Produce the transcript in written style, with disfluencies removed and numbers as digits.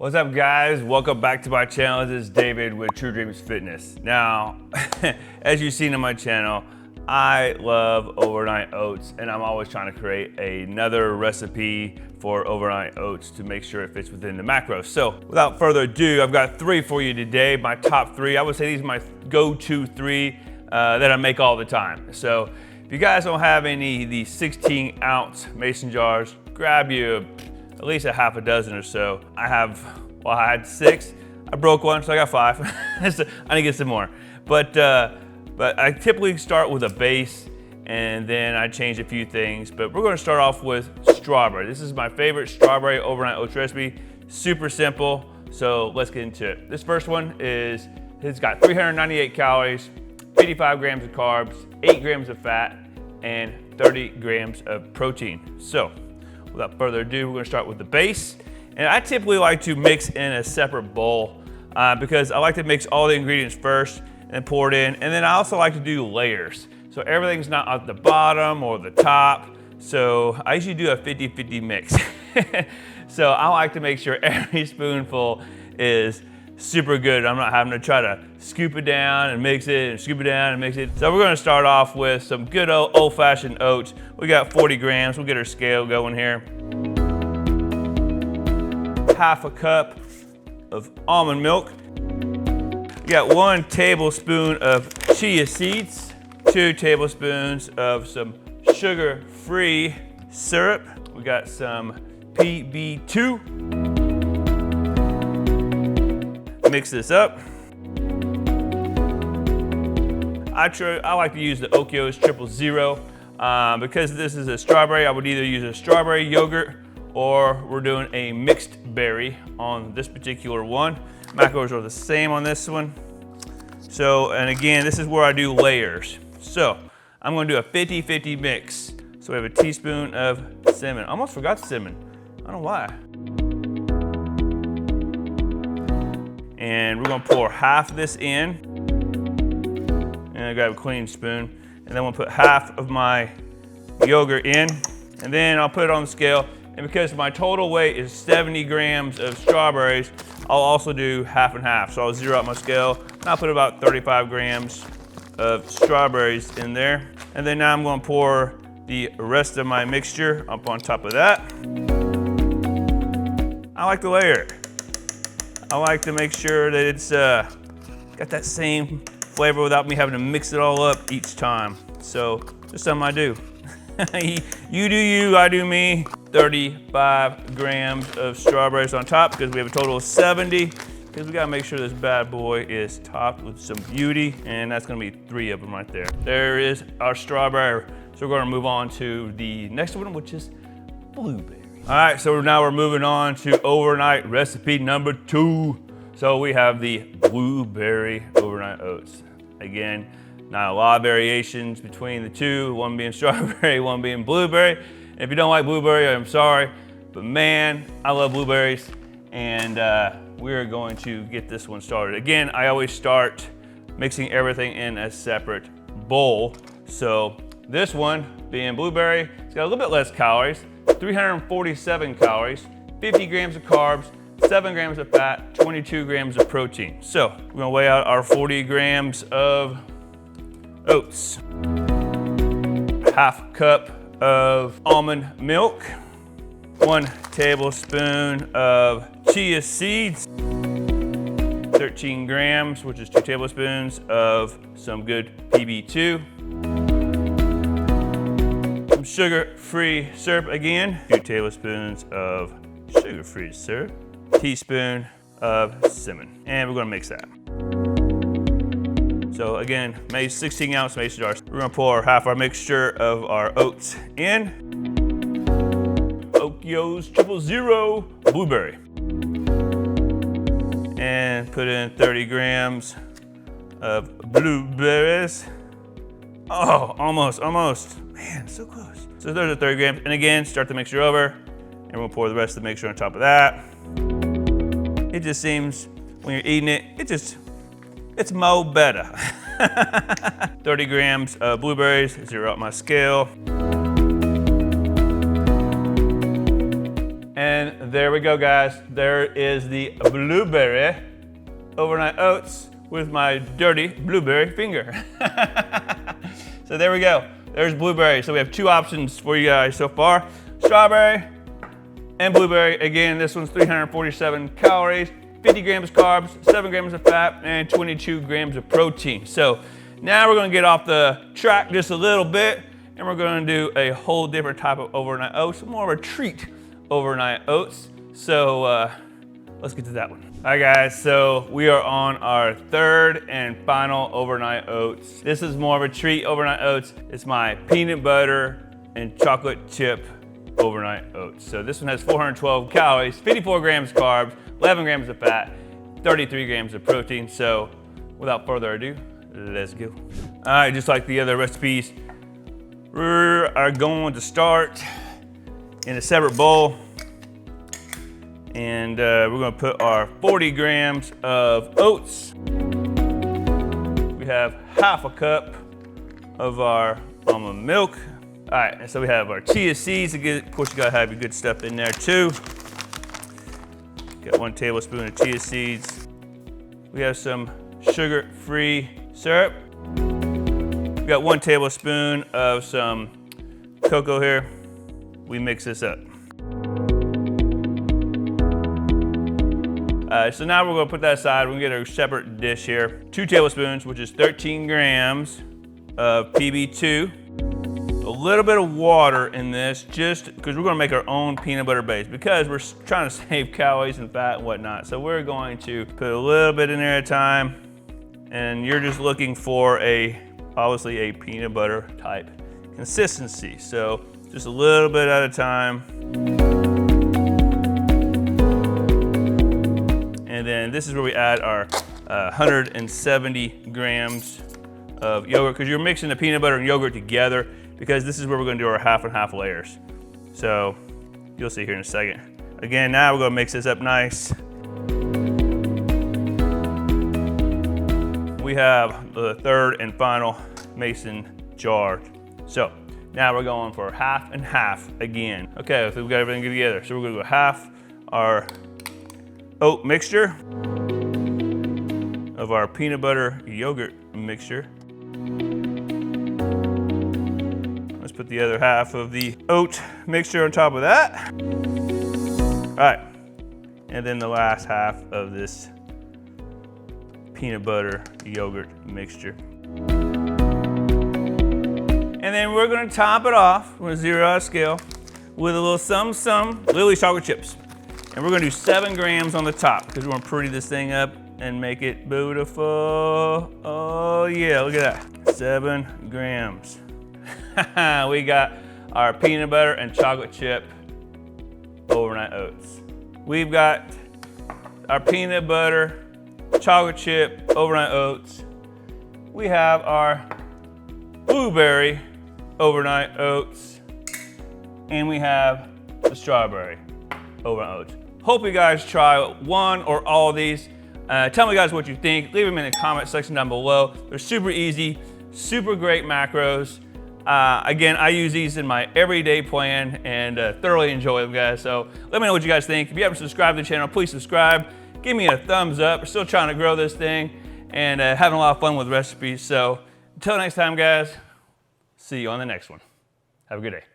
What's up, guys? Welcome back to my channel. This is David with True Dreams Fitness. Now, as you've seen on my channel, I love overnight oats, and I'm always trying to create another recipe for overnight oats to make sure it fits within the macros. So without further ado, I've got three for you today. My top three. I would say these are my go-to three that I make all the time. So if you guys don't have any of these 16-ounce mason jars, grab you at least a half a dozen or so. I had 6. I broke one, so I got 5. I need to get some more. But I typically start with a base, and then I change a few things. But we're gonna start off with strawberry. This is my favorite strawberry overnight oats recipe. Super simple, so let's get into it. This first one it's got 398 calories, 55 grams of carbs, 8 grams of fat, and 30 grams of protein. So without further ado, we're gonna start with the base. And I typically like to mix in a separate bowl because I like to mix all the ingredients first and pour it in. And then I also like to do layers. So everything's not at the bottom or the top. So I usually do a 50-50 mix. So I like to make sure every spoonful is super good. I'm not having to try to scoop it down and mix it and scoop it down and mix it. So we're gonna start off with some good old-fashioned oats. We got 40 grams. We'll get our scale going here. Half a cup of almond milk. We got 1 tablespoon of chia seeds, 2 tablespoons of some sugar-free syrup. We got some PB2. Mix this up. I like to use the Oatmeal 000. Because this is a strawberry, I would either use a strawberry yogurt or we're doing a mixed berry on this particular one. Macros are the same on this one. So, and again, this is where I do layers. So I'm gonna do a 50-50 mix. So we have a teaspoon of cinnamon. I almost forgot cinnamon. I don't know why. And we're gonna pour half of this in. And I grab a clean spoon. And then we'll put half of my yogurt in. And then I'll put it on the scale. And because my total weight is 70 grams of strawberries, I'll also do half and half. So I'll zero out my scale. And I'll put about 35 grams of strawberries in there. And then now I'm gonna pour the rest of my mixture up on top of that. I like to layer it. I like to make sure that it's got that same flavor without me having to mix it all up each time. So just something I do. You do you, I do me. 35 grams of strawberries on top because we have a total of 70 because we gotta make sure this bad boy is topped with some beauty, and that's gonna be 3 of them right there. There is our strawberry. So we're gonna move on to the next one, which is blueberry. All right, so now we're moving on to overnight recipe number 2. So we have the blueberry overnight oats. Again, not a lot of variations between the two, one being strawberry, one being blueberry. And if you don't like blueberry, I'm sorry, but man, I love blueberries, and we're going to get this one started. Again, I always start mixing everything in a separate bowl. So this one, being blueberry, it's got a little bit less calories, 347 calories, 50 grams of carbs, 7 grams of fat, 22 grams of protein. So we're gonna weigh out our 40 grams of oats. Half cup of almond milk, 1 tablespoon of chia seeds, 13 grams, which is 2 tablespoons of some good PB2, some sugar-free syrup again, 2 tablespoons of sugar-free syrup, teaspoon of cinnamon, and we're gonna mix that. So again, 16-ounce mason jars. We're gonna pour half our mixture of our oats in. Oatmeal 000 blueberry. And put in 30 grams of blueberries. Oh, almost. Man, so close. So those are 30 grams. And again, start the mixture over. And we'll pour the rest of the mixture on top of that. It just seems, when you're eating it, it's mo better. 30 grams of blueberries, zero out my scale. And there we go, guys. There is the blueberry overnight oats with my dirty blueberry finger. So there we go. There's blueberry. So we have two options for you guys so far. Strawberry and blueberry. Again, this one's 347 calories, 50 grams carbs, 7 grams of fat, and 22 grams of protein. So now we're gonna get off the track just a little bit, and we're gonna do a whole different type of overnight oats, more of a treat overnight oats. So let's get to that one. All right, guys, so we are on our third and final overnight oats. This is more of a treat overnight oats. It's my peanut butter and chocolate chip overnight oats. So this one has 412 calories, 54 grams carbs, 11 grams of fat, 33 grams of protein. So without further ado, let's go. All right, just like the other recipes, we are going to start in a separate bowl, and we're gonna put our 40 grams of oats. We have half a cup of our almond milk. All right, and so we have our chia seeds. Of course, you gotta have your good stuff in there too. Got 1 tablespoon of chia seeds. We have some sugar-free syrup. We got 1 tablespoon of some cocoa here. We mix this up. So now we're gonna put that aside. We're gonna get a separate dish here. 2 tablespoons, which is 13 grams of PB2. A little bit of water in this, just because we're gonna make our own peanut butter base, because we're trying to save calories and fat and whatnot. So we're going to put a little bit in there at a time, and you're just looking for obviously a peanut butter type consistency. So just a little bit at a time. And then this is where we add our 170 grams of yogurt, because you're mixing the peanut butter and yogurt together, because this is where we're gonna do our half and half layers. So you'll see here in a second. Again, now we're gonna mix this up nice. We have the third and final mason jar. So now we're going for half and half again. Okay, so we've got everything good together. So we're gonna go half our oat mixture of our peanut butter yogurt mixture. Let's put the other half of the oat mixture on top of that. All right, and then the last half of this peanut butter yogurt mixture. And then we're gonna top it off, we're gonna zero out a scale, with a little some Lily chocolate chips. And we're gonna do 7 grams on the top, because we're gonna pretty this thing up and make it beautiful. Oh yeah, look at that, 7 grams. We got our peanut butter and chocolate chip overnight oats. We've got our peanut butter, chocolate chip overnight oats. We have our blueberry overnight oats, and we have the strawberry overnight oats. Hope you guys try one or all of these. Tell me guys what you think. Leave them in the comment section down below. They're super easy, super great macros. Again, I use these in my everyday plan and thoroughly enjoy them, guys. So let me know what you guys think. If you haven't subscribed to the channel, please subscribe. Give me a thumbs up. We're still trying to grow this thing and having a lot of fun with recipes. So until next time, guys, see you on the next one. Have a good day.